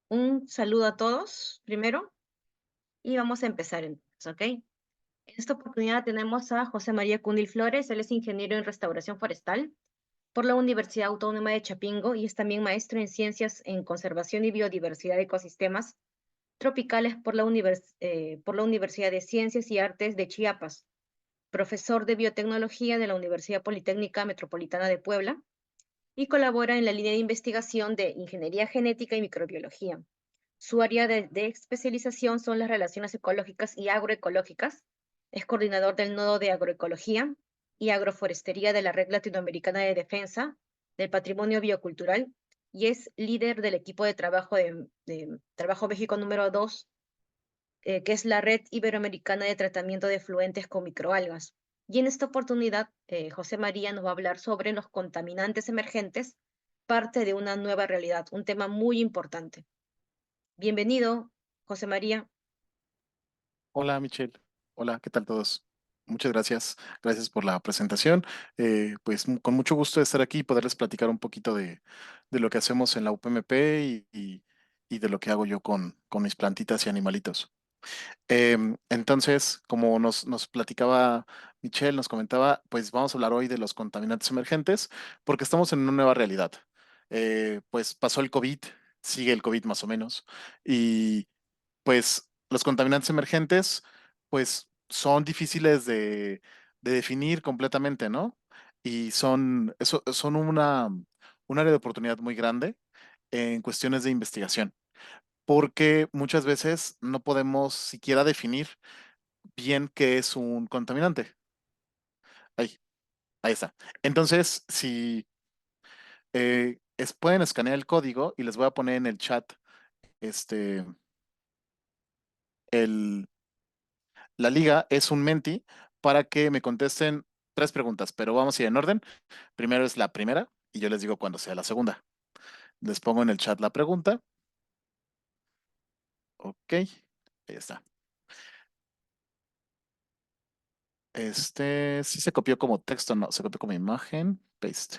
Un saludo a todos primero y vamos a empezar entonces, ¿ok? En esta oportunidad tenemos a José María Cundil Flores, él es ingeniero en restauración forestal por la Universidad Autónoma de Chapingo y es también maestro en ciencias en conservación y biodiversidad de ecosistemas tropicales por la Universidad de Ciencias y Artes de Chiapas, profesor de biotecnología de la Universidad Politécnica Metropolitana de Puebla y colabora en la línea de investigación de ingeniería genética y microbiología. Su área de especialización son las relaciones ecológicas y agroecológicas. Es coordinador del Nodo de Agroecología y Agroforestería de la Red Latinoamericana de Defensa del Patrimonio Biocultural y es líder del equipo de trabajo de Trabajo México número 2, que es la Red Iberoamericana de Tratamiento de Efluentes con Microalgas. Y en esta oportunidad, José María nos va a hablar sobre los contaminantes emergentes, parte de una nueva realidad, un tema muy importante. Bienvenido, José María. Hola Michelle, hola, ¿qué tal todos? Muchas gracias, gracias por la presentación. Con mucho gusto de estar aquí y poderles platicar un poquito de lo que hacemos en la UPMP y de lo que hago yo con mis plantitas y animalitos. Entonces, como nos platicaba Michelle, nos comentaba, pues vamos a hablar hoy de los contaminantes emergentes porque estamos en una nueva realidad. Pues pasó el COVID, sigue el COVID más o menos, pues los contaminantes emergentes, pues son difíciles de definir completamente, ¿no? Y son un área de oportunidad muy grande en cuestiones de investigación, porque muchas veces no podemos siquiera definir bien qué es un contaminante. Ahí, ahí está. Entonces, si pueden escanear el código y les voy a poner en el chat este, el, La liga es un menti para que me contesten tres preguntas, pero vamos a ir en orden. Primero es la primera y yo les digo cuando sea la segunda. Les pongo en el chat la pregunta. Ok, ahí está. Sí se copió como texto, no, se copió como imagen. Paste.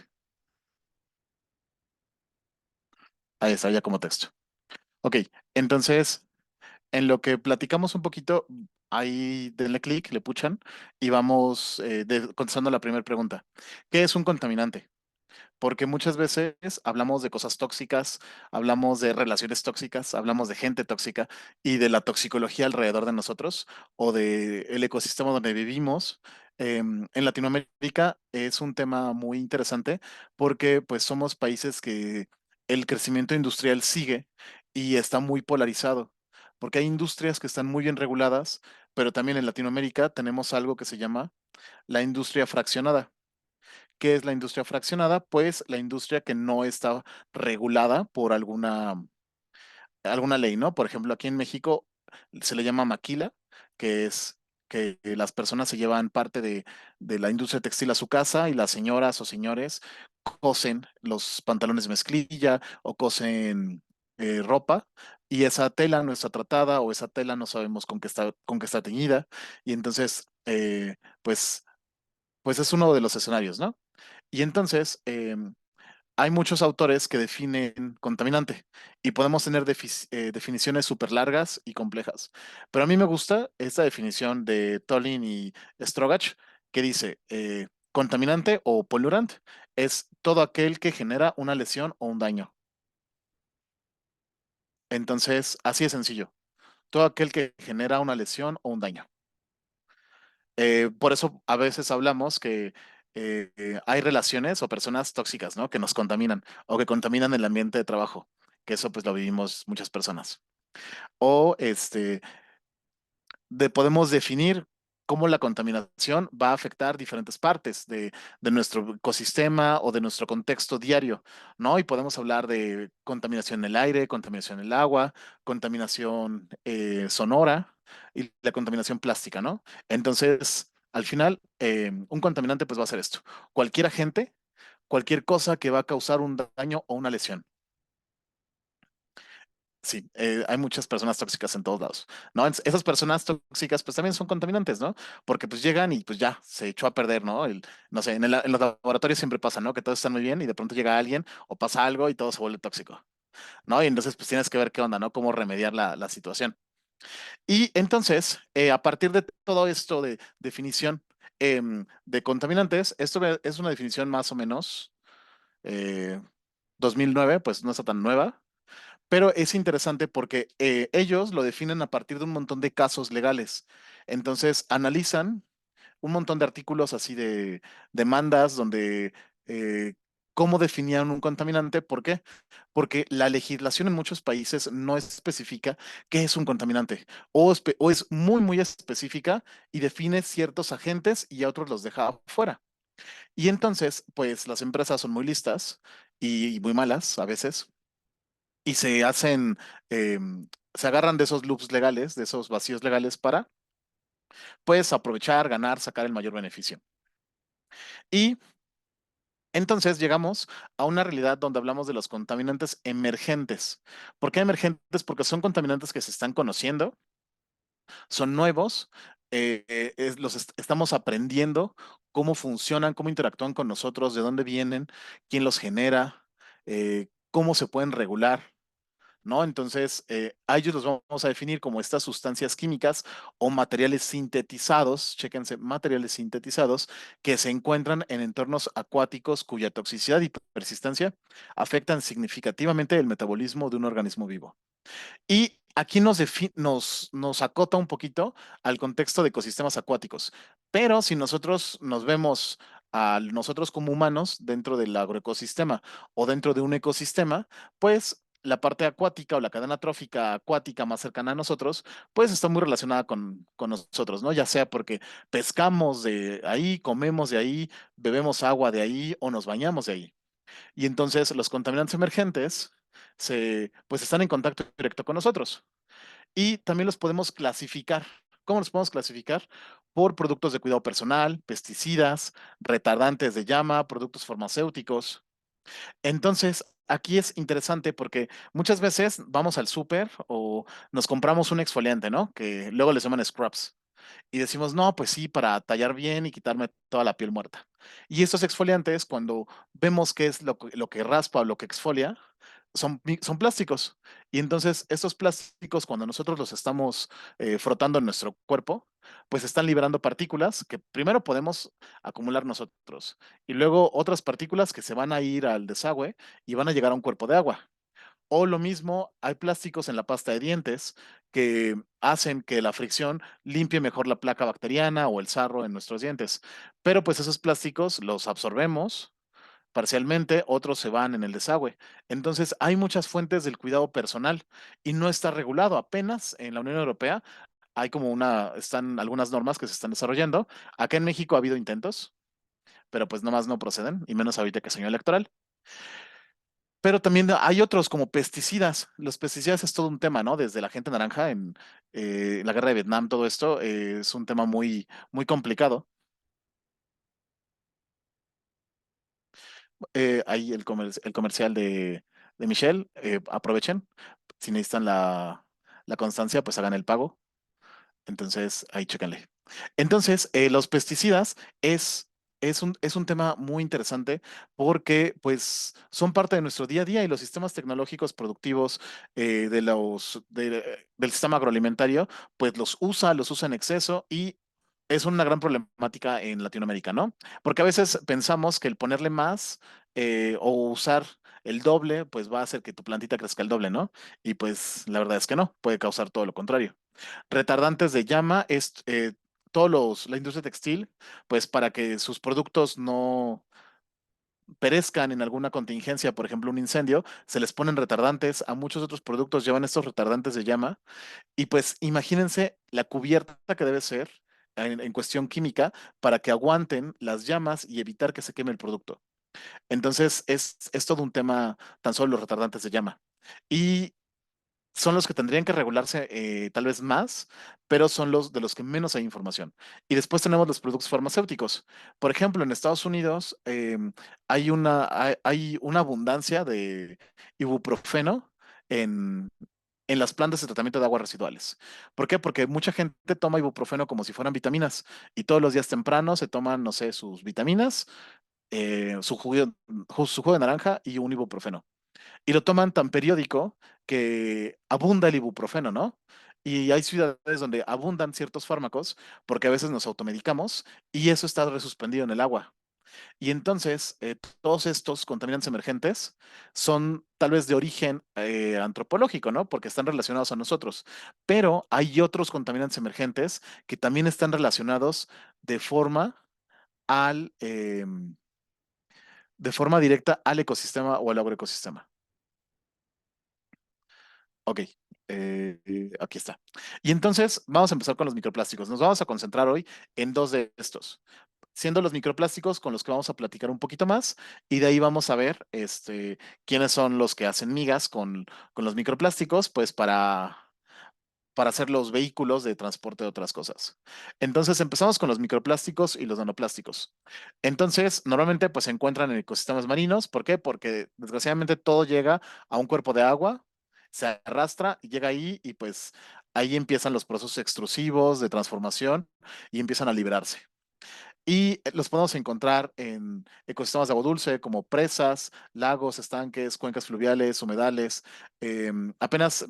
Ahí está, ya como texto. Ok, entonces, en lo que platicamos un poquito, ahí denle clic, le puchan y vamos contestando la primera pregunta. ¿Qué es un contaminante? Porque muchas veces hablamos de cosas tóxicas, hablamos de relaciones tóxicas, hablamos de gente tóxica y de la toxicología alrededor de nosotros o de el ecosistema donde vivimos. En Latinoamérica es un tema muy interesante porque pues somos países que el crecimiento industrial sigue y está muy polarizado. Porque hay industrias que están muy bien reguladas, pero también en Latinoamérica tenemos algo que se llama la industria fraccionada. ¿Qué es la industria fraccionada? Pues la industria que no está regulada por alguna ley, ¿no? Por ejemplo, aquí en México se le llama maquila, que es que las personas se llevan parte de la industria textil a su casa y las señoras o señores cosen los pantalones de mezclilla o cosen ropa y esa tela no está tratada o esa tela no sabemos con qué está teñida y entonces, pues, pues es uno de los escenarios, ¿no? Y entonces, hay muchos autores que definen contaminante y podemos tener definiciones súper largas y complejas. Pero a mí me gusta esta definición de Tollin y Strogach que dice, contaminante o pollutant es todo aquel que genera una lesión o un daño. Entonces, así es sencillo. Todo aquel que genera una lesión o un daño. Por eso a veces hablamos que hay relaciones o personas tóxicas, ¿no? Que nos contaminan o que contaminan el ambiente de trabajo, que eso pues lo vivimos muchas personas. O podemos definir cómo la contaminación va a afectar diferentes partes de nuestro ecosistema o de nuestro contexto diario, ¿no? Y podemos hablar de contaminación en el aire, contaminación en el agua, contaminación sonora y la contaminación plástica, ¿no? Entonces, al final, un contaminante pues va a ser esto, cualquier agente, cualquier cosa que va a causar un daño o una lesión. Sí, hay muchas personas tóxicas en todos lados, ¿no? Esas personas tóxicas pues también son contaminantes, ¿no? Porque pues llegan y pues ya se echó a perder, ¿no? No sé, en los laboratorios siempre pasa, ¿no? Que todos están muy bien y de pronto llega alguien o pasa algo y todo se vuelve tóxico. ¿no? Y entonces pues tienes que ver qué onda, ¿no? Cómo remediar la situación. Y entonces, a partir de todo esto de definición de contaminantes, esto es una definición más o menos eh, 2009, pues no está tan nueva, pero es interesante porque ellos lo definen a partir de un montón de casos legales. Entonces, analizan un montón de artículos así de demandas donde eh, cómo definían un contaminante. ¿Por qué? Porque la legislación en muchos países no especifica qué es un contaminante o es muy, muy específica y define ciertos agentes y a otros los deja fuera. Y entonces, pues las empresas son muy listas y muy malas a veces y se hacen, se agarran de esos loops legales, de esos vacíos legales para, pues, aprovechar, ganar, sacar el mayor beneficio. Y entonces llegamos a una realidad donde hablamos de los contaminantes emergentes. ¿Por qué emergentes? Porque son contaminantes que se están conociendo, son nuevos, estamos aprendiendo cómo funcionan, cómo interactúan con nosotros, de dónde vienen, quién los genera, cómo se pueden regular. ¿No? Entonces, a ellos los vamos a definir como estas sustancias químicas o materiales sintetizados, chéquense, materiales sintetizados que se encuentran en entornos acuáticos cuya toxicidad y persistencia afectan significativamente el metabolismo de un organismo vivo. Y aquí nos acota un poquito al contexto de ecosistemas acuáticos. Pero si nosotros nos vemos a nosotros como humanos dentro del agroecosistema o dentro de un ecosistema, pues la parte acuática o la cadena trófica acuática más cercana a nosotros, pues está muy relacionada con nosotros, ¿no? Ya sea porque pescamos de ahí, comemos de ahí, bebemos agua de ahí o nos bañamos de ahí. Y entonces los contaminantes emergentes pues están en contacto directo con nosotros. Y también los podemos clasificar. ¿Cómo los podemos clasificar? Por productos de cuidado personal, pesticidas, retardantes de llama, productos farmacéuticos. Entonces, aquí es interesante porque muchas veces vamos al súper o nos compramos un exfoliante, ¿no? Que luego les llaman scrubs y decimos, no, pues sí, para tallar bien y quitarme toda la piel muerta. Y estos exfoliantes, cuando vemos qué es lo que raspa o lo que exfolia, son plásticos. Y entonces estos plásticos, cuando nosotros los estamos frotando en nuestro cuerpo, pues están liberando partículas que primero podemos acumular nosotros y luego otras partículas que se van a ir al desagüe y van a llegar a un cuerpo de agua. O lo mismo, hay plásticos en la pasta de dientes que hacen que la fricción limpie mejor la placa bacteriana o el sarro en nuestros dientes. Pero pues esos plásticos los absorbemos parcialmente, otros se van en el desagüe. Entonces hay muchas fuentes del cuidado personal y no está regulado. Apenas en la Unión Europea hay como están algunas normas que se están desarrollando. Acá en México ha habido intentos, pero pues nomás no proceden, y menos ahorita que es año electoral. Pero también hay otros como pesticidas. Los pesticidas es todo un tema, ¿no? Desde la gente naranja en la guerra de Vietnam, todo esto es un tema muy, muy complicado. Ahí el comercial de Michelle, aprovechen. Si necesitan la constancia, pues hagan el pago. Entonces, ahí chéquenle. Entonces, los pesticidas es un tema muy interesante porque pues son parte de nuestro día a día y los sistemas tecnológicos productivos del sistema agroalimentario pues los usa en exceso y es una gran problemática en Latinoamérica, ¿no? Porque a veces pensamos que el ponerle más o usar el doble pues va a hacer que tu plantita crezca el doble, ¿no? Y pues la verdad es que no, puede causar todo lo contrario. Retardantes de llama es la industria textil, pues para que sus productos no perezcan en alguna contingencia, por ejemplo, un incendio, se les ponen retardantes. A muchos otros productos llevan estos retardantes de llama. Y pues imagínense la cubierta que debe ser en cuestión química para que aguanten las llamas y evitar que se queme el producto. Entonces es todo un tema tan solo los retardantes de llama. Y son los que tendrían que regularse tal vez más, pero son los de los que menos hay información. Y después tenemos los productos farmacéuticos. Por ejemplo, en Estados Unidos hay una abundancia de ibuprofeno en las plantas de tratamiento de aguas residuales. ¿Por qué? Porque mucha gente toma ibuprofeno como si fueran vitaminas y todos los días temprano se toman, no sé, sus vitaminas, su jugo de naranja y un ibuprofeno. y lo toman tan periódico que abunda el ibuprofeno, ¿no? Y hay ciudades donde abundan ciertos fármacos porque a veces nos automedicamos y eso está resuspendido en el agua. Y entonces, todos estos contaminantes emergentes son tal vez de origen antropológico, ¿no? Porque están relacionados a nosotros. Pero hay otros contaminantes emergentes que también están relacionados de forma al, de forma directa al ecosistema o al agroecosistema. Ok, aquí está. Y entonces vamos a empezar con los microplásticos. Nos vamos a concentrar hoy en dos de estos, siendo los microplásticos con los que vamos a platicar un poquito más, y de ahí vamos a ver quiénes son los que hacen migas con los microplásticos, pues para hacer los vehículos de transporte de otras cosas. Entonces empezamos con los microplásticos y los nanoplásticos. Entonces, normalmente pues se encuentran en ecosistemas marinos. ¿Por qué? Porque desgraciadamente todo llega a un cuerpo de agua, se arrastra, y llega ahí y pues ahí empiezan los procesos extrusivos de transformación y empiezan a liberarse. Y los podemos encontrar en ecosistemas de agua dulce como presas, lagos, estanques, cuencas fluviales, humedales. Apenas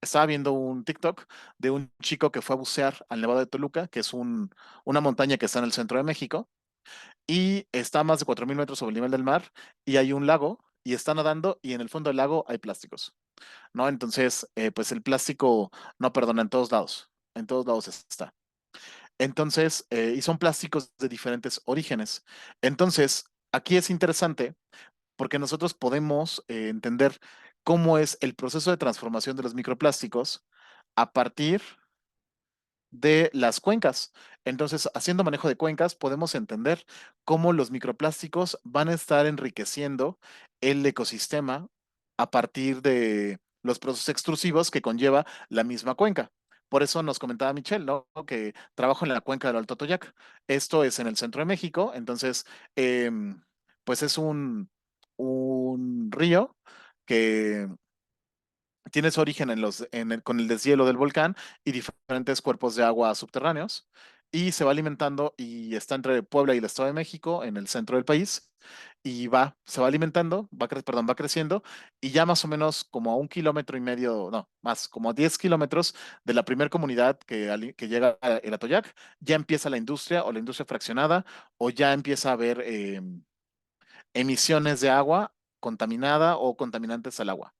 estaba viendo un TikTok de un chico que fue a bucear al Nevado de Toluca, que es una montaña que está en el centro de México, y está a más de 4.000 metros sobre el nivel del mar, y hay un lago, y está nadando, y en el fondo del lago hay plásticos, ¿no? Entonces, pues el plástico no perdona en todos lados está. Entonces, y son plásticos de diferentes orígenes. Entonces, aquí es interesante porque nosotros podemos entender cómo es el proceso de transformación de los microplásticos a partir de las cuencas. Entonces, haciendo manejo de cuencas, podemos entender cómo los microplásticos van a estar enriqueciendo el ecosistema a partir de los procesos extrusivos que conlleva la misma cuenca. Por eso nos comentaba Michelle, ¿no? Que trabajo en la cuenca del Alto Toyac. Esto es en el centro de México. Entonces, pues es un río que tiene su origen con el deshielo del volcán y diferentes cuerpos de agua subterráneos, y se va alimentando y está entre Puebla y el Estado de México en el centro del país, y se va alimentando, perdón, va creciendo, y ya más o menos como a 1,5 kilómetros, no, más, como a 10 kilómetros de la primer comunidad que llega a el Atoyac, ya empieza la industria o la industria fraccionada, o ya empieza a haber emisiones de agua contaminada o contaminantes al agua.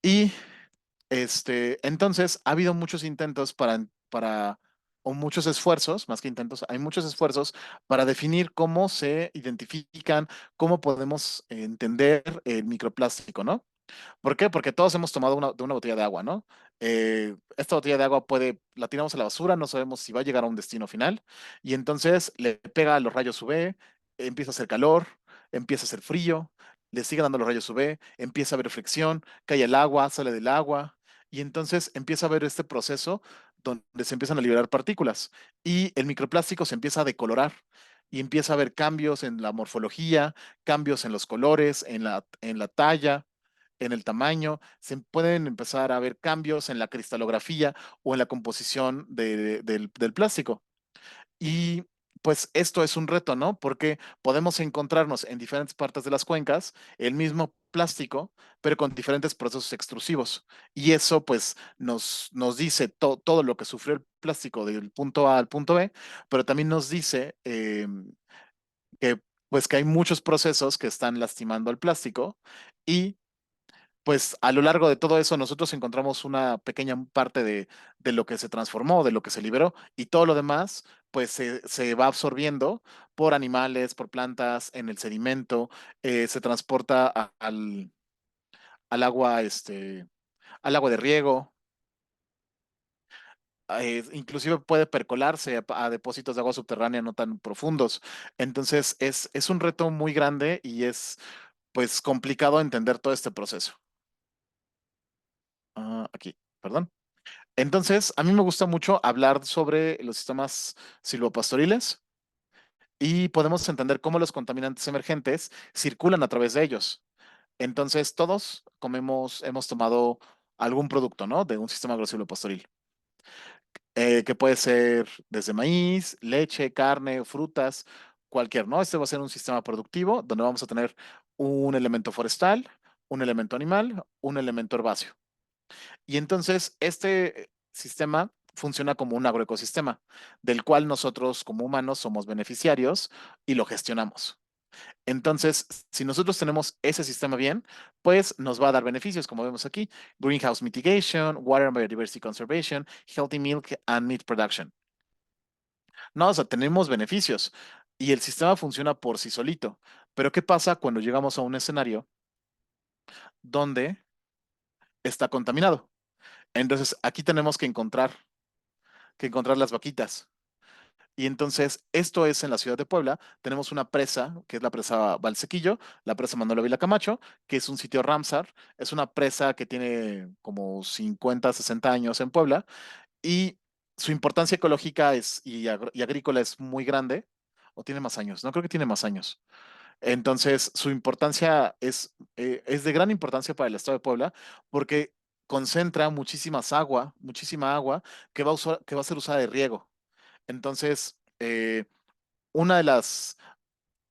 Y entonces, ha habido muchos intentos o muchos esfuerzos, más que intentos, hay muchos esfuerzos para definir cómo se identifican, cómo podemos entender el microplástico, ¿no? ¿Por qué? Porque todos hemos tomado de una botella de agua, ¿no? Esta botella de agua la tiramos a la basura, no sabemos si va a llegar a un destino final, y entonces le pega a los rayos UV, empieza a hacer calor, empieza a hacer frío, le sigue dando los rayos UV, empieza a haber fricción, cae el agua, sale del agua, y entonces empieza a haber este proceso donde se empiezan a liberar partículas, y el microplástico se empieza a decolorar. Y empieza a haber cambios en la morfología, cambios en los colores, en la talla, en el tamaño, se pueden empezar a ver cambios en la cristalografía o en la composición del plástico. Y pues esto es un reto, ¿no? Porque podemos encontrarnos en diferentes partes de las cuencas el mismo plástico, pero con diferentes procesos extrusivos. Y eso pues nos dice todo lo que sufrió el plástico del punto A al punto B, pero también nos dice que pues que hay muchos procesos que están lastimando al plástico, y pues a lo largo de todo eso nosotros encontramos una pequeña parte de lo que se transformó, de lo que se liberó, y todo lo demás pues se va absorbiendo por animales, por plantas, en el sedimento, se transporta al agua, al agua de riego, inclusive puede percolarse a depósitos de agua subterránea no tan profundos. Entonces es un reto muy grande y es pues complicado entender todo este proceso. Aquí, perdón. Entonces, a mí me gusta mucho hablar sobre los sistemas silvopastoriles, y podemos entender cómo los contaminantes emergentes circulan a través de ellos. Entonces, todos hemos tomado algún producto, ¿no? De un sistema agrosilvopastoril, que puede ser desde maíz, leche, carne, frutas, cualquier, ¿no? Este va a ser un sistema productivo donde vamos a tener un elemento forestal, un elemento animal, un elemento herbáceo. Y entonces este sistema funciona como un agroecosistema, del cual nosotros como humanos somos beneficiarios y lo gestionamos. Entonces, si nosotros tenemos ese sistema bien, pues nos va a dar beneficios, como vemos aquí: greenhouse mitigation, water and biodiversity conservation, healthy milk and meat production. No, o sea, tenemos beneficios y el sistema funciona por sí solito. Pero ¿qué pasa cuando llegamos a un escenario donde está contaminado? Entonces, aquí tenemos que encontrar las vaquitas. Y entonces, esto es en la ciudad de Puebla. Tenemos una presa, que es la presa Valsequillo, la presa Manuel Ávila Camacho, que es un sitio Ramsar. Es una presa que tiene como 50, 60 años en Puebla y su importancia ecológica y agrícola es muy grande. ¿O tiene más años? No creo que tiene más años. Entonces, su importancia es de gran importancia para el estado de Puebla porque concentra muchísima agua que va a ser usada de riego. Entonces, una de las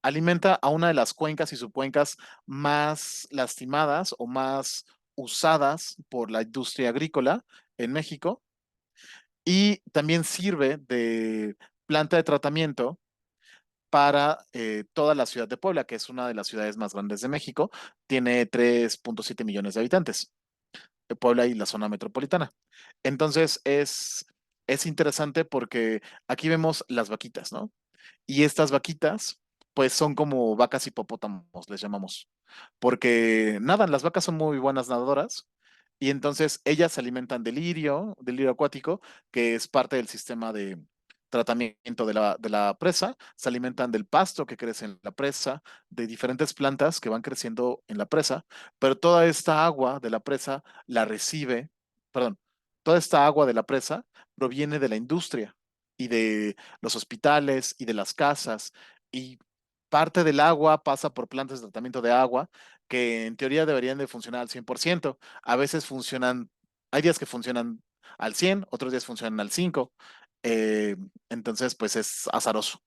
alimenta a una de las cuencas y subcuencas más lastimadas o más usadas por la industria agrícola en México y también sirve de planta de tratamiento para toda la ciudad de Puebla, que es una de las ciudades más grandes de México. Tiene 3.7 millones de habitantes, Puebla y la zona metropolitana. Entonces es interesante porque aquí vemos las vaquitas, ¿no? Y estas vaquitas, pues son como vacas hipopótamos, les llamamos, porque nadan, las vacas son muy buenas nadadoras y entonces ellas se alimentan del lirio acuático, que es parte del sistema de tratamiento de la presa, se alimentan del pasto que crece en la presa, de diferentes plantas que van creciendo en la presa, pero toda esta agua de la presa la recibe, perdón, toda esta agua de la presa proviene de la industria y de los hospitales y de las casas y parte del agua pasa por plantas de tratamiento de agua que en teoría deberían de funcionar al 100%. A veces funcionan, hay días que funcionan al 100, otros días funcionan al 5. eh, entonces, pues es azaroso.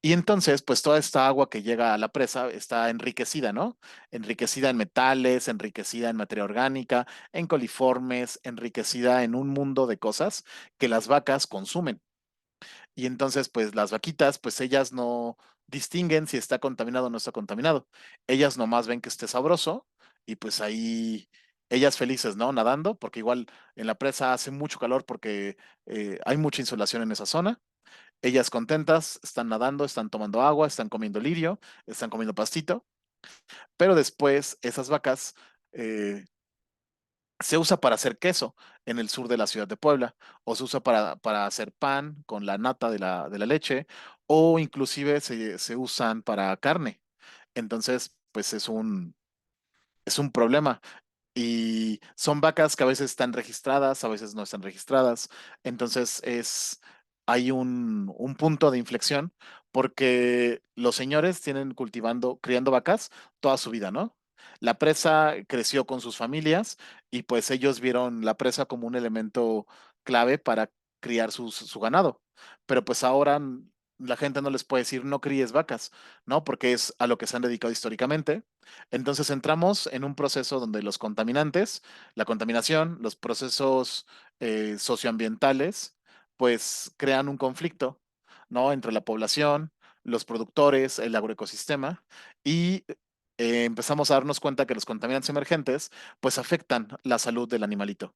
Y entonces, pues toda esta agua que llega a la presa está enriquecida, ¿no? Enriquecida en metales, enriquecida en materia orgánica, en coliformes, enriquecida en un mundo de cosas que las vacas consumen. Y entonces, pues las vaquitas, pues ellas no distinguen si está contaminado o no está contaminado. Ellas nomás ven que esté sabroso y pues ahí ellas felices, ¿no? Nadando, porque igual en la presa hace mucho calor porque hay mucha insolación en esa zona. Ellas contentas, están nadando, están tomando agua, están comiendo lirio, están comiendo pastito, pero después esas vacas eh, se usa para hacer queso en el sur de la ciudad de Puebla, o se usa para hacer pan con la nata de la leche, o inclusive se usan para carne. Entonces, pues es un problema. Y son vacas que a veces están registradas, a veces no están registradas. Entonces hay un punto de inflexión porque los señores tienen criando vacas toda su vida, ¿no? La presa creció con sus familias y pues ellos vieron la presa como un elemento clave para criar su ganado. Pero pues ahora la gente no les puede decir no críes vacas, ¿no? Porque es a lo que se han dedicado históricamente. Entonces entramos en un proceso donde los contaminantes, la contaminación, los procesos socioambientales, pues crean un conflicto, ¿no? Entre la población, los productores, el agroecosistema y empezamos a darnos cuenta que los contaminantes emergentes, pues afectan la salud del animalito.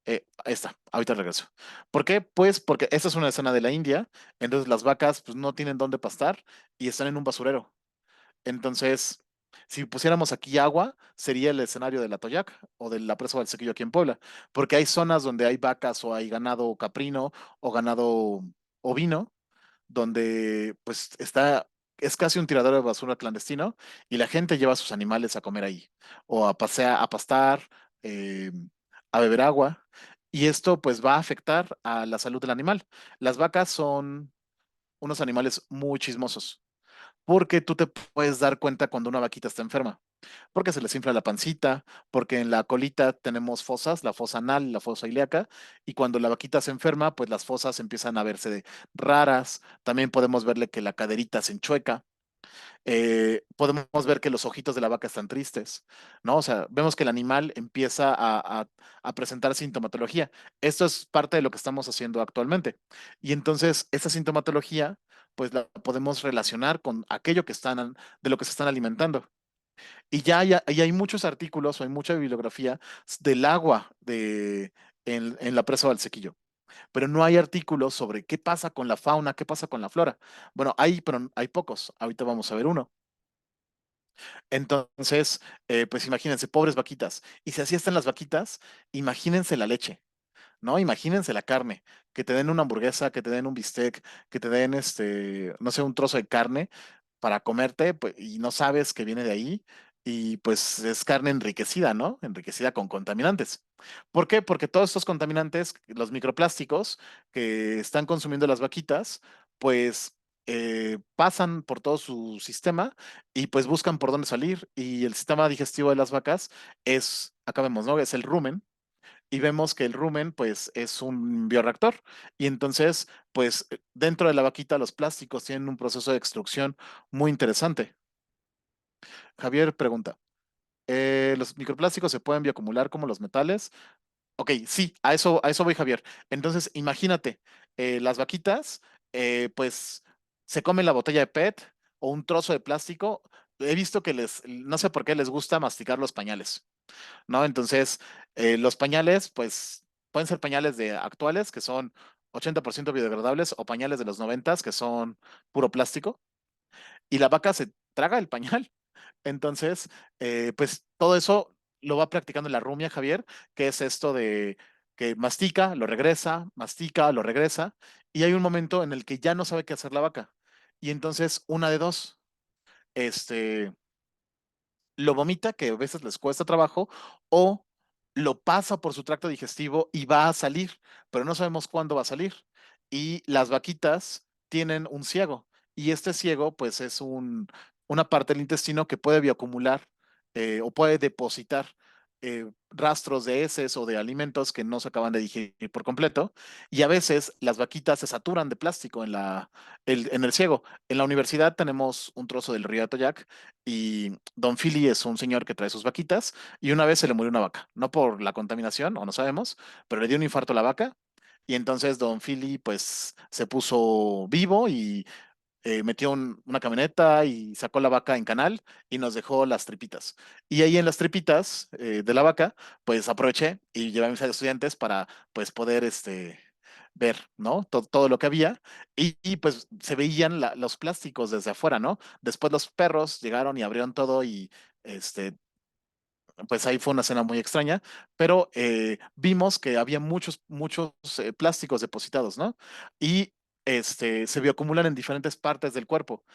Ahí está, ahorita regreso. ¿Por qué? Pues porque esta es una escena de la India, entonces las vacas pues no tienen dónde pastar y están en un basurero. Entonces, si pusiéramos aquí agua, sería el escenario de la Toyac o de la presa del Sequillo aquí en Puebla, porque hay zonas donde hay vacas o hay ganado caprino o ganado ovino, donde pues es casi un tiradero de basura clandestino y la gente lleva a sus animales a comer ahí o a pasear, a pastar, eh, a beber agua. Y esto pues va a afectar a la salud del animal. Las vacas son unos animales muy chismosos porque tú te puedes dar cuenta cuando una vaquita está enferma, porque se les infla la pancita, porque en la colita tenemos fosas, la fosa anal y la fosa ilíaca, y cuando la vaquita se enferma, pues las fosas empiezan a verse raras, también podemos verle que la caderita se enchueca, Podemos ver que los ojitos de la vaca están tristes, ¿no? O sea, vemos que el animal empieza a presentar sintomatología. Esto es parte de lo que estamos haciendo actualmente. Y entonces, esta sintomatología, pues la podemos relacionar con aquello que están, de lo que se están alimentando. Y hay muchos artículos o hay mucha bibliografía del agua en la presa del Sequillo, pero no hay artículos sobre qué pasa con la fauna, qué pasa con la flora. Bueno, hay, pero hay pocos. Ahorita vamos a ver uno. Entonces, pues imagínense, pobres vaquitas. Y si así están las vaquitas, imagínense la leche. ¿No? Imagínense la carne, que te den una hamburguesa, que te den un bistec, que te den no sé, un trozo de carne para comerte, pues, y no sabes que viene de ahí, y pues es carne enriquecida, ¿no? Enriquecida con contaminantes. ¿Por qué? Porque todos estos contaminantes, los microplásticos que están consumiendo las vaquitas, pues pasan por todo su sistema y pues buscan por dónde salir, y el sistema digestivo de las vacas es, acá vemos, ¿no? Es el rumen y vemos que el rumen, pues, es un bioreactor. Y entonces, pues, dentro de la vaquita, los plásticos tienen un proceso de extrusión muy interesante. Javier pregunta, ¿los microplásticos se pueden bioacumular como los metales? Ok, sí, a eso voy, Javier. Entonces, imagínate, las vaquitas, pues, se comen la botella de PET o un trozo de plástico. He visto que no sé por qué les gusta masticar los pañales. ¿No? Entonces, los pañales, pues, pueden ser pañales de actuales, que son 80% biodegradables, o pañales de los 90 que son puro plástico, y la vaca se traga el pañal. Entonces, pues, todo eso lo va practicando la rumia, Javier, que es esto de que mastica, lo regresa, y hay un momento en el que ya no sabe qué hacer la vaca. Y entonces, una de dos, este lo vomita, que a veces les cuesta trabajo, o lo pasa por su tracto digestivo y va a salir, pero no sabemos cuándo va a salir. Y las vaquitas tienen un ciego, y este ciego, pues, es una parte del intestino que puede bioacumular o puede depositar rastros de heces o de alimentos que no se acaban de digerir por completo. Y a veces las vaquitas se saturan de plástico en el ciego. En la universidad tenemos un trozo del río Atoyac y Don Philly es un señor que trae sus vaquitas y una vez se le murió una vaca, no por la contaminación, o no sabemos, pero le dio un infarto a la vaca y entonces Don Philly pues se puso vivo y metió una camioneta y sacó la vaca en canal y nos dejó las tripitas. Y ahí en las tripitas de la vaca pues aproveché y llevé a mis estudiantes para pues poder ver, ¿no? Todo lo que había pues se veían los plásticos desde afuera, ¿no? Después los perros llegaron y abrieron todo y este, pues ahí fue una escena muy extraña, pero vimos que había muchos plásticos depositados, ¿no? Y se bioacumulan en diferentes partes del cuerpo.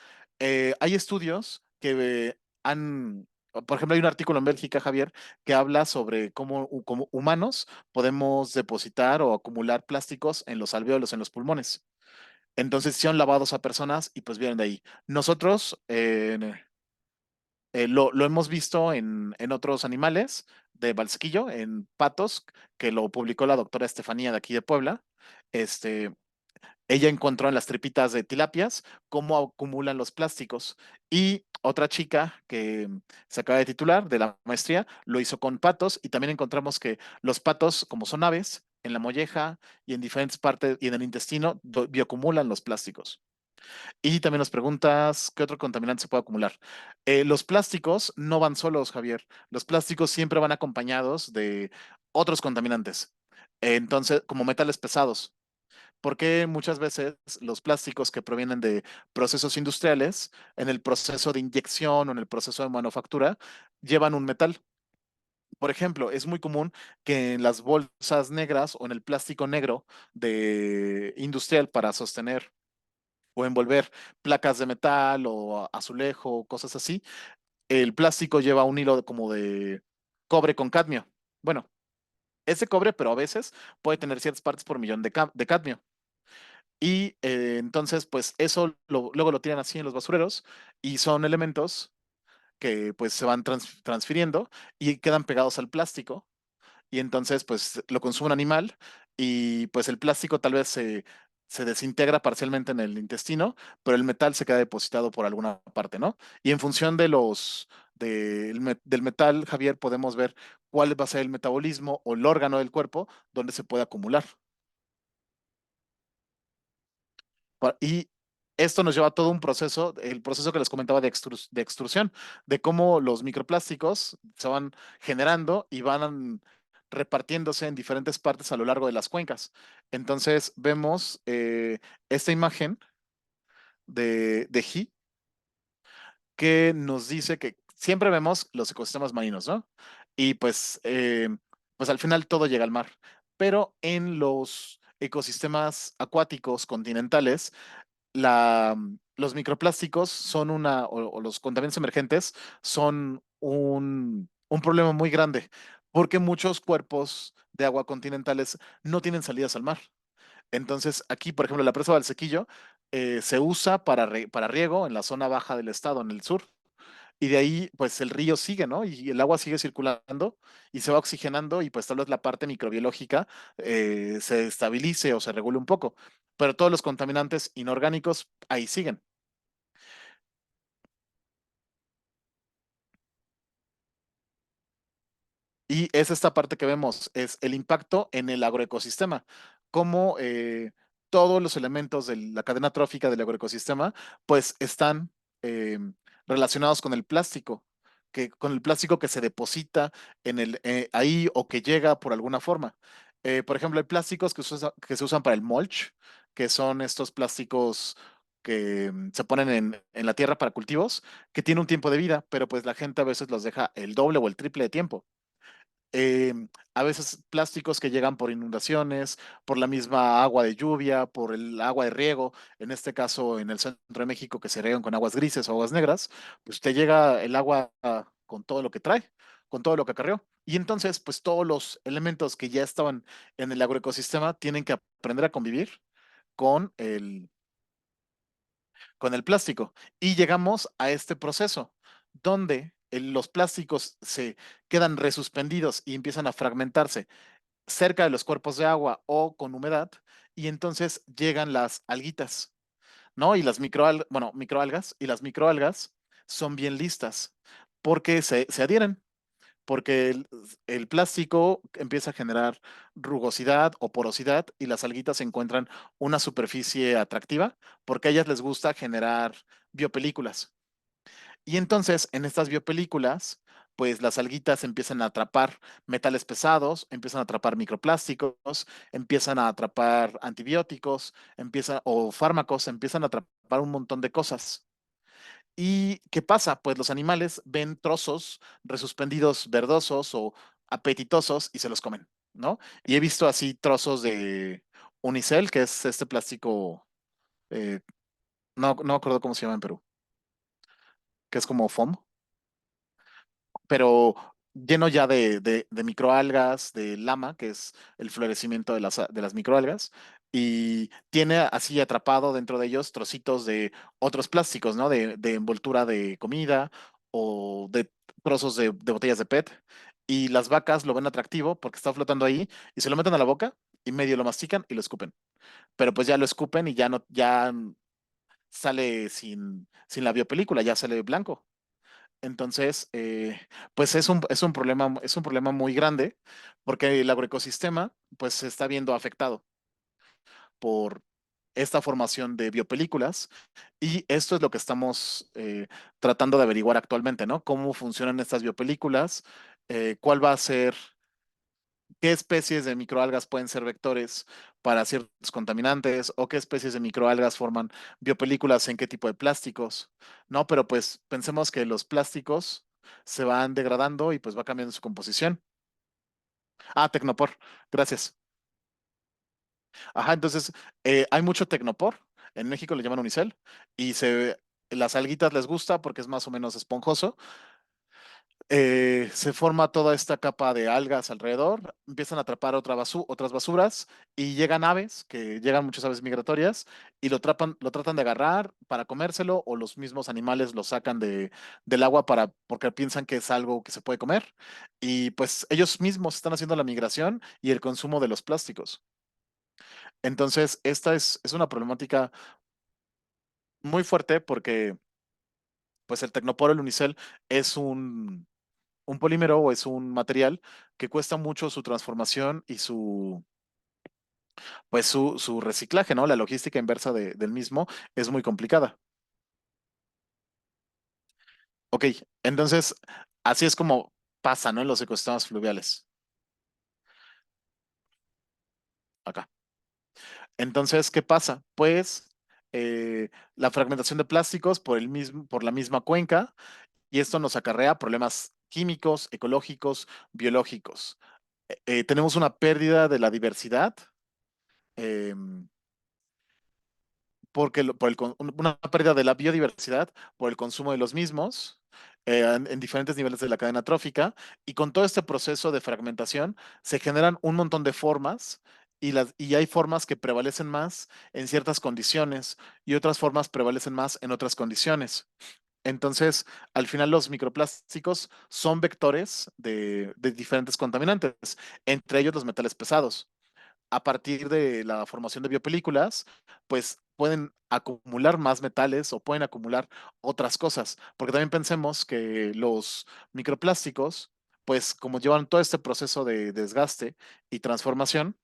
Hay estudios que por ejemplo, hay un artículo en Bélgica, Javier, que habla sobre cómo como humanos podemos depositar o acumular plásticos en los alvéolos, en los pulmones. Entonces, son lavados a personas y pues vienen de ahí. Nosotros, lo hemos visto en otros animales de Valsequillo, en patos, que lo publicó la doctora Estefanía de aquí de Puebla. Este, Ella encontró en las tripitas de tilapias cómo acumulan los plásticos. Y otra chica que se acaba de titular de la maestría lo hizo con patos y también encontramos que los patos, como son aves, en la molleja y en diferentes partes y en el intestino, bioacumulan los plásticos. Y también nos preguntas, ¿qué otro contaminante se puede acumular? Los plásticos no van solos, Javier. Los plásticos siempre van acompañados de otros contaminantes. Entonces, como metales pesados. Porque muchas veces los plásticos que provienen de procesos industriales, en el proceso de inyección o en el proceso de manufactura, llevan un metal? Por ejemplo, es muy común que en las bolsas negras o en el plástico negro de industrial para sostener o envolver placas de metal o azulejo, cosas así, el plástico lleva un hilo como de cobre con cadmio. Bueno, ese cobre, pero a veces puede tener ciertas partes por millón de cadmio. Y entonces, pues eso luego lo tiran así en los basureros y son elementos que pues se van transfiriendo y quedan pegados al plástico y entonces pues lo consume un animal y pues el plástico tal vez se desintegra parcialmente en el intestino, pero el metal se queda depositado por alguna parte, ¿no? Y en función de del metal, Javier, podemos ver cuál va a ser el metabolismo o el órgano del cuerpo donde se puede acumular. Y esto nos lleva a todo un proceso, el proceso que les comentaba de extrusión, de cómo los microplásticos se van generando y van repartiéndose en diferentes partes a lo largo de las cuencas. Entonces vemos esta imagen de He que nos dice que siempre vemos los ecosistemas marinos, ¿no? Y pues al final todo llega al mar. Pero en los ecosistemas acuáticos continentales, los microplásticos son o los contaminantes emergentes son un problema muy grande, porque muchos cuerpos de agua continentales no tienen salidas al mar. Entonces, aquí, por ejemplo, la presa del Sequillo se usa para riego en la zona baja del estado, en el sur. Y de ahí, pues el río sigue, ¿no? Y el agua sigue circulando y se va oxigenando y pues tal vez la parte microbiológica se estabilice o se regule un poco. Pero todos los contaminantes inorgánicos ahí siguen. Y es esta parte que vemos, es el impacto en el agroecosistema, cómo todos los elementos de la cadena trófica del agroecosistema, pues están eh, relacionados con el plástico, con el plástico que se deposita ahí o que llega por alguna forma. Por ejemplo, hay plásticos que se usan para el mulch, que son estos plásticos que se ponen en la tierra para cultivos, que tienen un tiempo de vida, pero pues la gente a veces los deja el doble o el triple de tiempo. eh, a veces plásticos que llegan por inundaciones, por la misma agua de lluvia, por el agua de riego, en este caso en el centro de México que se riegan con aguas grises o aguas negras, pues te llega el agua con todo lo que trae, con todo lo que acarreó. Y entonces, pues todos los elementos que ya estaban en el agroecosistema tienen que aprender a convivir con con el plástico. Y llegamos a este proceso donde los plásticos se quedan resuspendidos y empiezan a fragmentarse cerca de los cuerpos de agua o con humedad, y entonces llegan las alguitas, ¿no? Y las bueno, microalgas, y las microalgas son bien listas porque se adhieren, porque el plástico empieza a generar rugosidad o porosidad y las alguitas encuentran una superficie atractiva porque a ellas les gusta generar biopelículas. Y entonces, en estas biopelículas, pues las alguitas empiezan a atrapar metales pesados, empiezan a atrapar microplásticos, empiezan a atrapar antibióticos, o fármacos, empiezan a atrapar un montón de cosas. ¿Y qué pasa? Pues los animales ven trozos resuspendidos verdosos o apetitosos y se los comen, ¿no? Y he visto así trozos de unicel, que es este plástico, eh, no me acuerdo cómo se llama en Perú, que es como foam, pero lleno ya de microalgas, de lama, que es el florecimiento de las microalgas, y tiene así atrapado dentro de ellos trocitos de otros plásticos, ¿no? De envoltura de comida o de trozos de botellas de PET. Y las vacas lo ven atractivo porque está flotando ahí y se lo meten a la boca y medio lo mastican y lo escupen. Pero pues ya lo escupen y ya no, ya sale sin la biopelícula, ya sale blanco. Entonces, pues es un problema muy grande porque el agroecosistema pues se está viendo afectado por esta formación de biopelículas y esto es lo que estamos tratando de averiguar actualmente, ¿no? ¿Cómo funcionan estas biopelículas? ¿Cuál va a ser qué especies de microalgas pueden ser vectores para ciertos contaminantes o qué especies de microalgas forman biopelículas en qué tipo de plásticos, ¿no? Pero pues pensemos que los plásticos se van degradando y pues va cambiando su composición. Ah, Tecnopor, gracias. Ajá, entonces hay mucho Tecnopor, en México le llaman unicel y las alguitas les gusta porque es más o menos esponjoso. Se forma toda esta capa de algas alrededor, empiezan a atrapar otras basuras y llegan aves, que llegan muchas aves migratorias, y lo tratan de agarrar para comérselo o los mismos animales lo sacan del agua porque piensan que es algo que se puede comer. Y pues ellos mismos están haciendo la migración y el consumo de los plásticos. Entonces, esta es una problemática muy fuerte porque pues el tecnoporo, el unicel, es un polímero o es un material que cuesta mucho su transformación y su reciclaje, ¿no? La logística inversa del mismo es muy complicada. Ok, entonces, así es como pasa, ¿no? En los ecosistemas fluviales. Acá. Entonces, ¿qué pasa? Pues la fragmentación de plásticos por la misma cuenca, y esto nos acarrea problemas químicos, ecológicos, biológicos. Tenemos una pérdida de la diversidad, em, una pérdida de la biodiversidad por el consumo de los mismos en diferentes niveles de la cadena trófica, y con todo este proceso de fragmentación se generan un montón de formas, y hay formas que prevalecen más en ciertas condiciones y otras formas prevalecen más en otras condiciones. Entonces, al final los microplásticos son vectores de diferentes contaminantes, entre ellos los metales pesados. A partir de la formación de biopelículas, pues pueden acumular más metales o pueden acumular otras cosas, porque también pensemos que los microplásticos, pues como llevan todo este proceso de desgaste y transformación,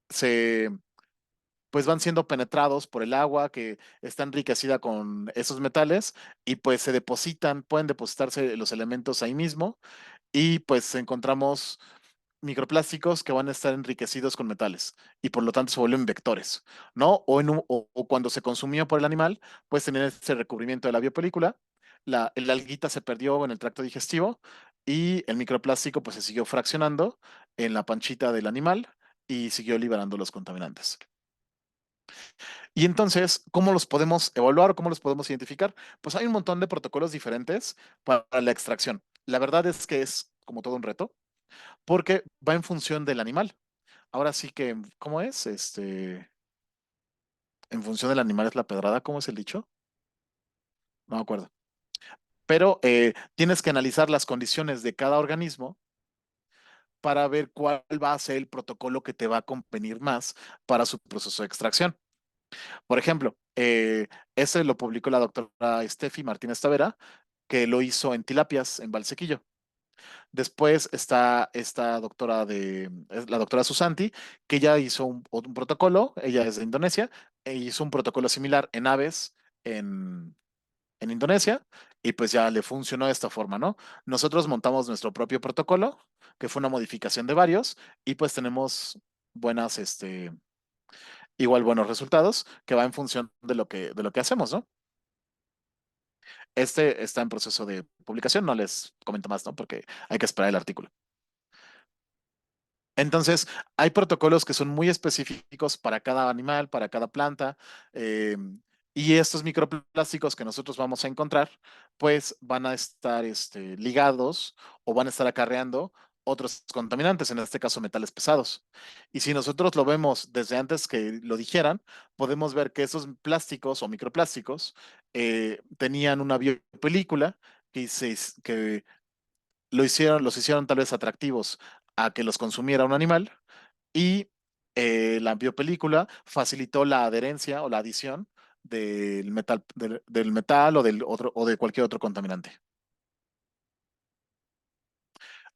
se pues van siendo penetrados por el agua que está enriquecida con esos metales, y pues pueden depositarse los elementos ahí mismo, y pues encontramos microplásticos que van a estar enriquecidos con metales y por lo tanto se vuelven vectores, ¿no? O cuando se consumió por el animal, pues tener ese recubrimiento de la biopelícula, el alguita se perdió en el tracto digestivo y el microplástico pues se siguió fraccionando en la panchita del animal y siguió liberando los contaminantes. Y entonces, ¿cómo los podemos evaluar o cómo los podemos identificar? Pues hay un montón de protocolos diferentes para la extracción. La verdad es que es como todo un reto porque va en función del animal. Ahora sí que, ¿cómo es? En función del animal es la pedrada, ¿cómo es el dicho? No me acuerdo. Pero tienes que analizar las condiciones de cada organismo para ver cuál va a ser el protocolo que te va a convenir más para su proceso de extracción. Por ejemplo, ese lo publicó la doctora Steffi Martínez Tavera, que lo hizo en tilapias, en Valsequillo. Después está es la doctora Susanti, que ya hizo un protocolo, ella es de Indonesia, e hizo un protocolo similar en aves en, en Indonesia, y pues ya le funcionó de esta forma, ¿no? Nosotros montamos nuestro propio protocolo, que fue una modificación de varios, y pues tenemos buenas, igual buenos resultados, que va en función de lo que hacemos, ¿no? Este está en proceso de publicación, no les comento más, ¿no? Porque hay que esperar el artículo. Entonces, hay protocolos que son muy específicos para cada animal, para cada planta, eh, y estos microplásticos que nosotros vamos a encontrar, pues van a estar ligados o van a estar acarreando otros contaminantes, en este caso metales pesados. Y si nosotros lo vemos desde antes que lo dijeran, podemos ver que esos plásticos o microplásticos tenían una biopelícula que los hicieron tal vez atractivos a que los consumiera un animal, y la biopelícula facilitó la adherencia o la adición del metal o del otro o de cualquier otro contaminante.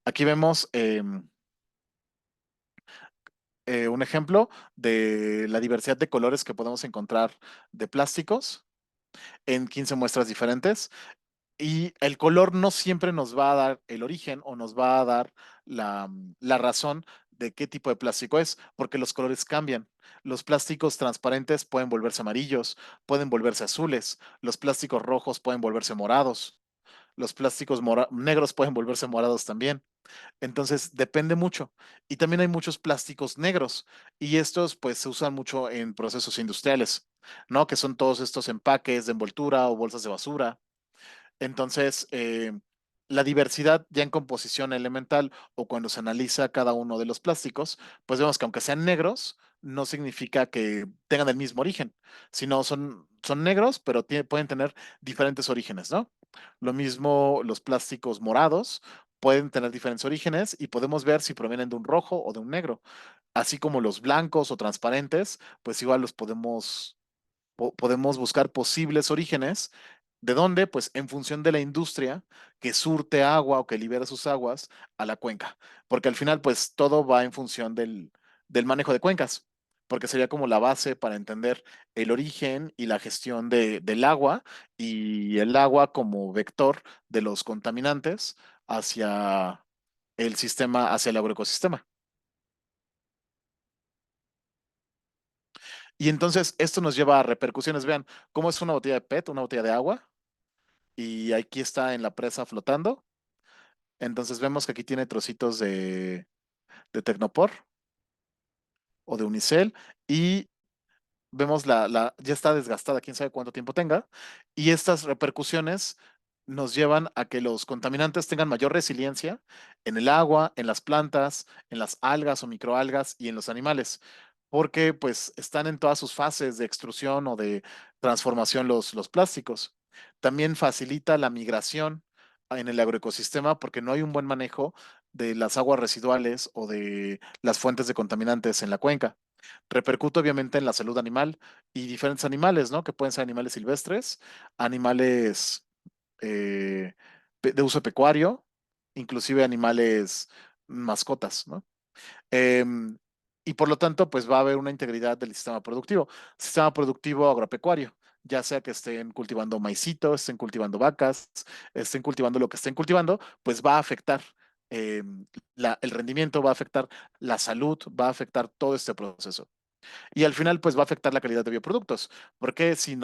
Aquí vemos un ejemplo de la diversidad de colores que podemos encontrar de plásticos en 15 muestras diferentes. Y el color no siempre nos va a dar el origen o nos va a dar la razón de qué tipo de plástico es, porque los colores cambian. Los plásticos transparentes pueden volverse amarillos, pueden volverse azules, los plásticos rojos pueden volverse morados, los plásticos negros pueden volverse morados también. Entonces depende mucho. Y también hay muchos plásticos negros, y estos pues se usan mucho en procesos industriales, ¿no? Que son todos estos empaques de envoltura o bolsas de basura. Entonces, la diversidad ya en composición elemental o cuando se analiza cada uno de los plásticos, pues vemos que aunque sean negros, no significa que tengan el mismo origen, sino son negros, pero pueden tener diferentes orígenes, ¿no? Lo mismo los plásticos morados pueden tener diferentes orígenes y podemos ver si provienen de un rojo o de un negro. Así como los blancos o transparentes, pues igual los podemos buscar posibles orígenes. ¿De dónde? Pues en función de la industria que surte agua o que libera sus aguas a la cuenca. Porque al final, pues todo va en función del manejo de cuencas, porque sería como la base para entender el origen y la gestión del agua y el agua como vector de los contaminantes hacia el sistema, hacia el agroecosistema. Y entonces esto nos lleva a repercusiones. Vean, cómo es una botella de PET, una botella de agua, y aquí está en la presa flotando. Entonces vemos que aquí tiene trocitos de Tecnopor o de Unicel y vemos ya está desgastada, quién sabe cuánto tiempo tenga. Y estas repercusiones nos llevan a que los contaminantes tengan mayor resiliencia en el agua, en las plantas, en las algas o microalgas y en los animales, porque pues están en todas sus fases de extrusión o de transformación los plásticos. También facilita la migración en el agroecosistema porque no hay un buen manejo de las aguas residuales o de las fuentes de contaminantes en la cuenca. Repercute obviamente en la salud animal y diferentes animales, ¿no? Que pueden ser animales silvestres, animales eh, de uso pecuario, inclusive animales mascotas, ¿no? Em, y por lo tanto, pues va a haber una integridad del sistema productivo agropecuario, ya sea que estén cultivando maicito, estén cultivando vacas, estén cultivando lo que estén cultivando, pues va a afectar el rendimiento, va a afectar la salud, va a afectar todo este proceso. Y al final, pues va a afectar la calidad de bioproductos. Porque si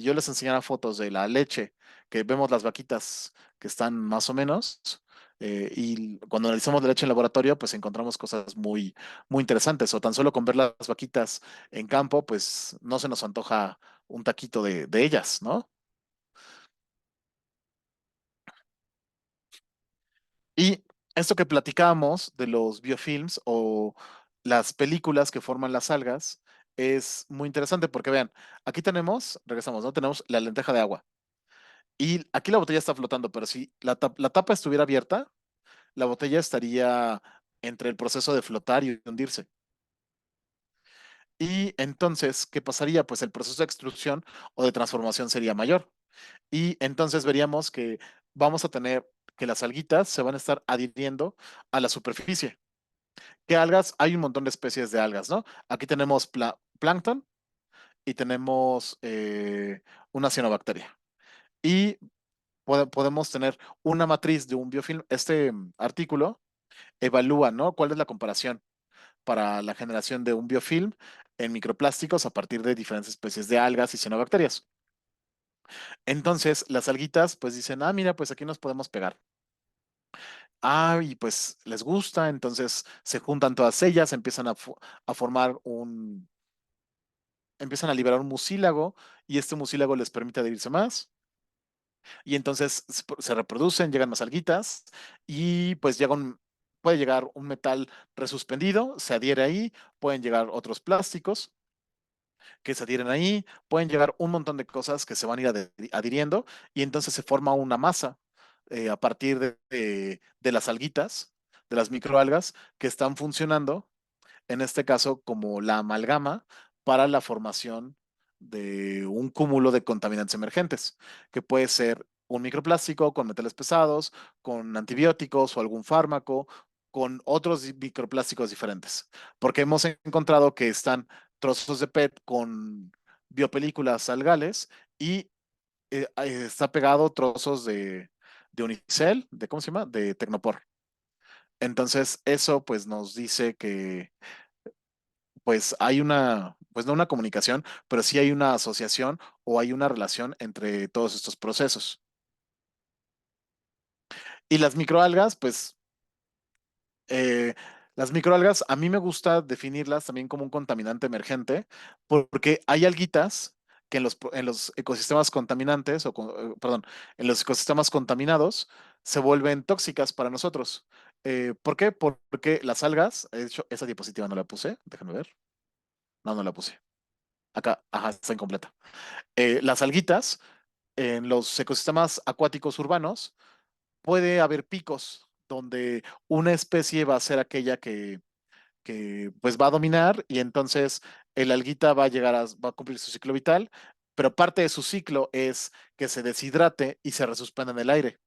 yo les enseñara fotos de la leche, que vemos las vaquitas que están más o menos, y cuando analizamos la leche en laboratorio, pues encontramos cosas muy, muy interesantes. O tan solo con ver las vaquitas en campo, pues no se nos antoja un taquito de ellas, ¿no? Y esto que platicábamos de los biofilms o las películas que forman las algas es muy interesante porque vean, aquí tenemos, regresamos, ¿no? Tenemos la lenteja de agua y aquí la botella está flotando, pero si la tapa estuviera abierta, la botella estaría entre el proceso de flotar y hundirse. Y entonces, ¿qué pasaría? Pues el proceso de extrusión o de transformación sería mayor. Y entonces veríamos que vamos a tener que las alguitas se van a estar adhiriendo a la superficie. ¿Qué algas? Hay un montón de especies de algas, ¿no? Aquí tenemos plancton y tenemos una cianobacteria. Y podemos tener una matriz de un biofilm. Este artículo evalúa, ¿no? ¿Cuál es la comparación para la generación de un biofilm en microplásticos a partir de diferentes especies de algas y cianobacterias? Entonces, las alguitas, pues dicen, ah, mira, pues aquí nos podemos pegar. Ah, y pues les gusta, entonces se juntan todas ellas, empiezan a formar empiezan a liberar un mucílago y este mucílago les permite adherirse más y entonces se reproducen, llegan más alguitas y pues puede llegar un metal resuspendido, se adhiere ahí, pueden llegar otros plásticos que se adhieren ahí, pueden llegar un montón de cosas que se van a ir adhiriendo y entonces se forma una masa a partir de las alguitas, de las microalgas que están funcionando en este caso como la amalgama para la formación de un cúmulo de contaminantes emergentes, que puede ser un microplástico con metales pesados, con antibióticos o algún fármaco, con otros microplásticos diferentes, porque hemos encontrado que están trozos de PET con biopelículas algales y está pegado trozos de Unicel, de ¿cómo se llama? De Tecnopor. Entonces, eso pues nos dice que pues hay pues no una comunicación, pero sí hay una asociación o hay una relación entre todos estos procesos. Y las microalgas, pues eh, las microalgas a mí me gusta definirlas también como un contaminante emergente, porque hay alguitas que en los ecosistemas contaminantes, perdón, en los ecosistemas contaminados, se vuelven tóxicas para nosotros. ¿Por qué? Porque las algas, de hecho, esa diapositiva no la puse, déjenme ver. No, no la puse. Acá, ajá, está incompleta. Las alguitas en los ecosistemas acuáticos urbanos puede haber picos donde una especie va a ser aquella que pues va a dominar y entonces el alguita va a va a cumplir su ciclo vital, pero parte de su ciclo es que se deshidrate y se resuspenda en el aire.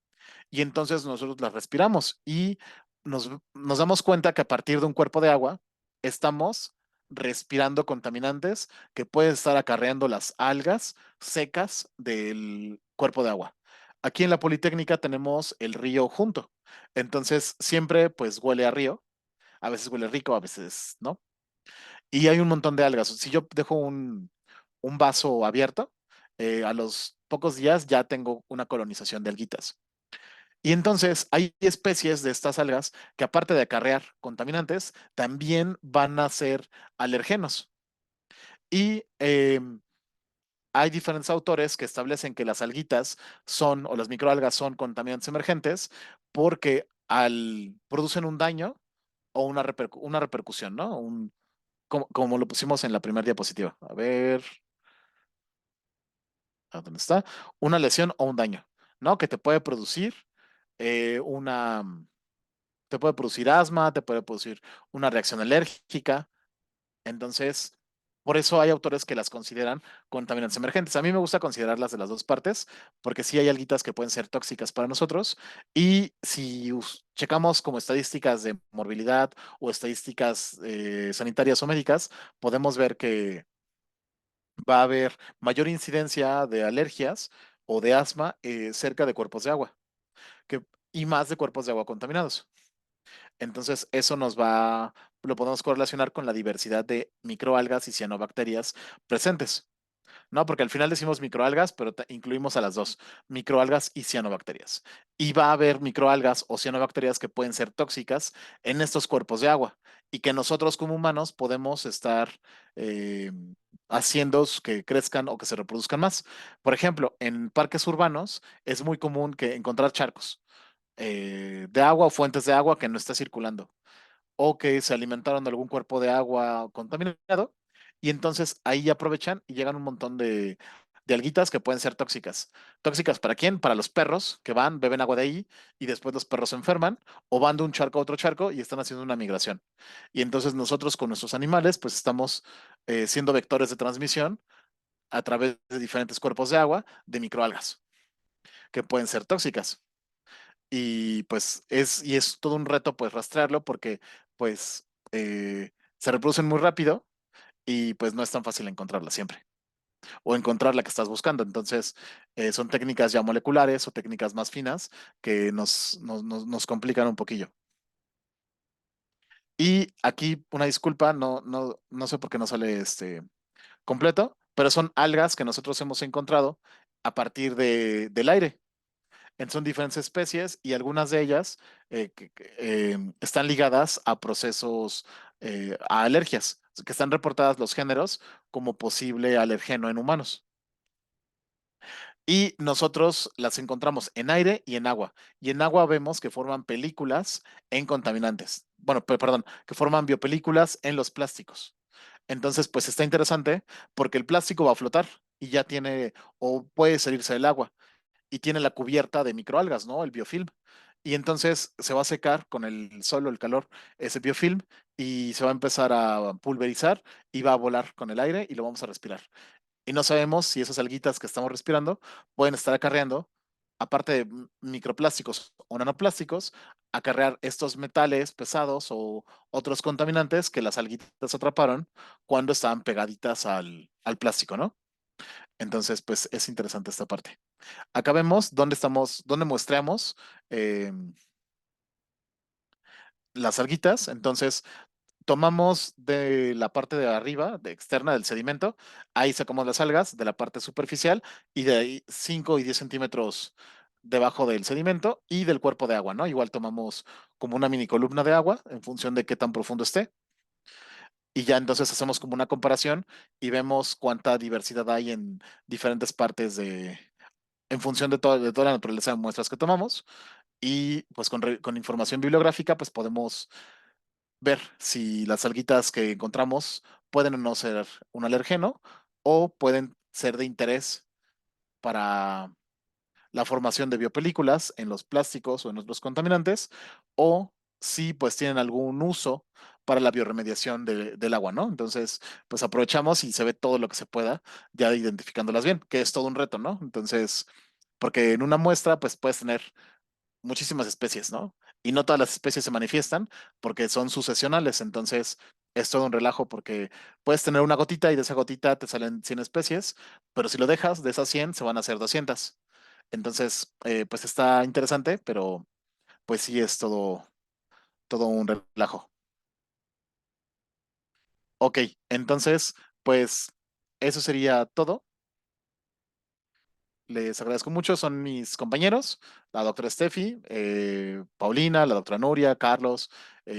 Y entonces nosotros la respiramos y nos damos cuenta que a partir de un cuerpo de agua estamos respirando contaminantes que pueden estar acarreando las algas secas del cuerpo de agua. Aquí en la Politécnica tenemos el río junto, entonces siempre pues huele a río, a veces huele rico, a veces no, y hay un montón de algas. Si yo dejo un vaso abierto, a los pocos días ya tengo una colonización de alguitas. Y entonces hay especies de estas algas que aparte de acarrear contaminantes, también van a ser alergenos. Y hay diferentes autores que establecen que las alguitas son, o las microalgas son contaminantes emergentes porque producen un daño o una repercusión, ¿no? Como lo pusimos en la primera diapositiva. A ver, ¿a dónde está? Una lesión o un daño, ¿no? Que te puede producir una te puede producir asma, te puede producir una reacción alérgica. Entonces, por eso hay autores que las consideran contaminantes emergentes. A mí me gusta considerarlas de las dos partes, porque sí hay alguitas que pueden ser tóxicas para nosotros. Y si checamos como estadísticas de morbilidad o estadísticas sanitarias o médicas, podemos ver que va a haber mayor incidencia de alergias o de asma cerca de cuerpos de agua que, y más de cuerpos de agua contaminados. Entonces, lo podemos correlacionar con la diversidad de microalgas y cianobacterias presentes, ¿no? Porque al final decimos microalgas, pero incluimos a las dos, microalgas y cianobacterias. Y va a haber microalgas o cianobacterias que pueden ser tóxicas en estos cuerpos de agua y que nosotros como humanos podemos estar eh, haciendo que crezcan o que se reproduzcan más. Por ejemplo, en parques urbanos es muy común que encontrar charcos de agua o fuentes de agua que no está circulando o que se alimentaron de algún cuerpo de agua contaminado y entonces ahí aprovechan y llegan un montón de alguitas que pueden ser tóxicas. ¿Tóxicas para quién? Para los perros que van, beben agua de ahí y después los perros se enferman o van de un charco a otro charco y están haciendo una migración. Y entonces nosotros con nuestros animales pues estamos siendo vectores de transmisión a través de diferentes cuerpos de agua de microalgas que pueden ser tóxicas. Y pues es todo un reto pues rastrearlo porque pues se reproducen muy rápido y pues no es tan fácil encontrarla siempre o encontrar la que estás buscando. Entonces son técnicas ya moleculares o técnicas más finas que nos complican un poquillo. Y aquí una disculpa, no sé por qué no sale este completo, pero son algas que nosotros hemos encontrado a partir del aire. Son diferentes especies y algunas de ellas están ligadas a procesos, a alergias, que están reportadas los géneros como posible alergeno en humanos. Y nosotros las encontramos en aire y en agua. Y en agua vemos que forman películas en contaminantes. Bueno, perdón, que forman biopelículas en los plásticos. Entonces, pues está interesante porque el plástico va a flotar y ya tiene o puede salirse del agua y tiene la cubierta de microalgas, ¿no? El biofilm. Y entonces se va a secar con el sol o el calor ese biofilm y se va a empezar a pulverizar y va a volar con el aire y lo vamos a respirar. Y no sabemos si esas alguitas que estamos respirando pueden estar acarreando, aparte de microplásticos o nanoplásticos, acarrear estos metales pesados o otros contaminantes que las alguitas atraparon cuando estaban pegaditas al plástico, ¿no? Entonces, pues es interesante esta parte. Acá vemos dónde muestreamos eh, las alguitas. Entonces, tomamos de la parte de arriba, de externa del sedimento, ahí sacamos las algas de la parte superficial y de ahí 5 y 10 centímetros debajo del sedimento y del cuerpo de agua, ¿no? Igual tomamos como una mini columna de agua en función de qué tan profundo esté. Y ya entonces hacemos como una comparación y vemos cuánta diversidad hay en diferentes partes en función de toda la naturaleza de muestras que tomamos. Y pues con información bibliográfica, pues podemos ver si las alguitas que encontramos pueden o no ser un alergeno o pueden ser de interés para la formación de biopelículas en los plásticos o en otros contaminantes, o si pues tienen algún uso para la bioremediación del agua, ¿no? Entonces, pues aprovechamos y se ve todo lo que se pueda, ya identificándolas bien, que es todo un reto, ¿no? Entonces, porque en una muestra, pues puedes tener muchísimas especies, ¿no? Y no todas las especies se manifiestan porque son sucesionales, entonces es todo un relajo porque puedes tener una gotita y de esa gotita te salen 100 especies, pero si lo dejas, de esas 100 se van a hacer 200. Entonces, pues está interesante, pero pues sí es todo un relajo. Ok, entonces, pues eso sería todo. Les agradezco mucho, son mis compañeros, la doctora Steffi, Paulina, la doctora Nuria, Carlos.